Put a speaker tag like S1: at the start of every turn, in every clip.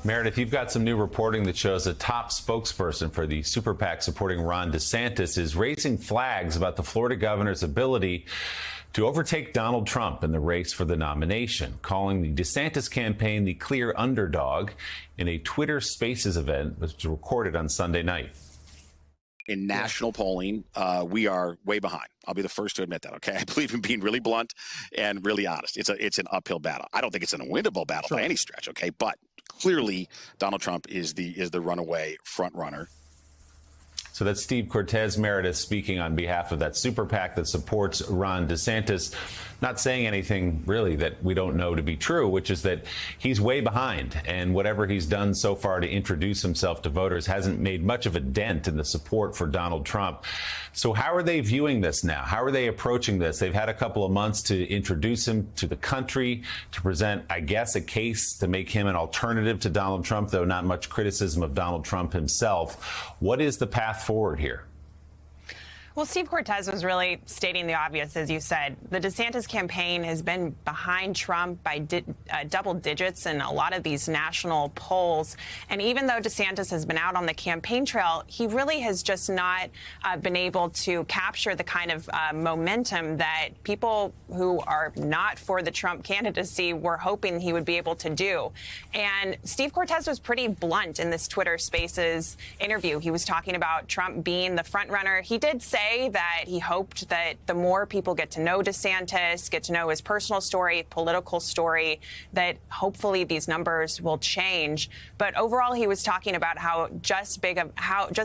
S1: Meredith, you've got some new reporting that shows a top spokesperson for the super PAC supporting Ron DeSantis is raising flags about the Florida governor's ability to overtake Donald Trump in the race for the nomination, calling the DeSantis campaign the clear underdog in a Twitter Spaces event that was recorded on Sunday night.
S2: In national polling, we are way behind. I'll be the first to admit that. OK, I believe in being really blunt and really honest. It's an uphill battle. I don't think it's an unwinnable battle by any stretch. OK, but clearly Donald Trump is the runaway front runner.
S1: So that's Steve Cortes, Meredith, speaking on behalf of that super PAC that supports Ron DeSantis, not saying anything really that we don't know to be true, which is that he's way behind. And whatever he's done so far to introduce himself to voters hasn't made much of a dent in the support for Donald Trump. So how are they viewing this now? How are they approaching this? They've had a couple of months to introduce him to the country, to present, I guess, a case to make him an alternative to Donald Trump, though not much criticism of Donald Trump himself. What is the path forward here?
S3: Well, Steve Cortes was really stating the obvious, as you said. The DeSantis campaign has been behind Trump by double digits in a lot of these national polls. And even though DeSantis has been out on the campaign trail, he really has just not been able to capture the kind of momentum that people who are not for the Trump candidacy were hoping he would be able to do. And Steve Cortes was pretty blunt in this Twitter Spaces interview. He was talking about Trump being the front runner. He did say that he hoped that the more people get to know DeSantis, get to know his personal story, political story, that hopefully these numbers will change. But overall, he was talking about how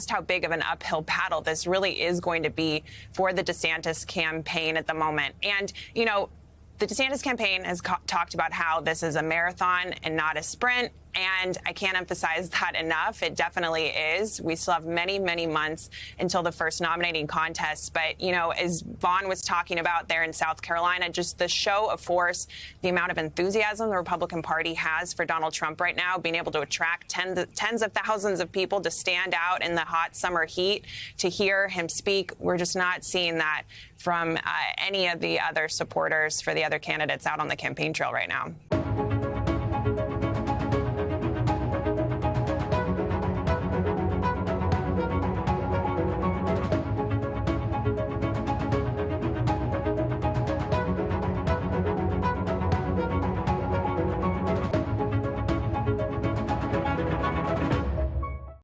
S3: how big of an uphill battle this really is going to be for the DeSantis campaign at the moment. And, you know, the DeSantis campaign has talked about how this is a marathon and not a sprint. And I can't emphasize that enough. It definitely is. We still have many, many months until the first nominating contest. But, you know, as Vaughn was talking about there in South Carolina, just the show of force, the amount of enthusiasm the Republican Party has for Donald Trump right now, being able to attract tens of thousands of people to stand out in the hot summer heat to hear him speak. We're just not seeing that from any of the other supporters for the other candidates out on the campaign trail right now.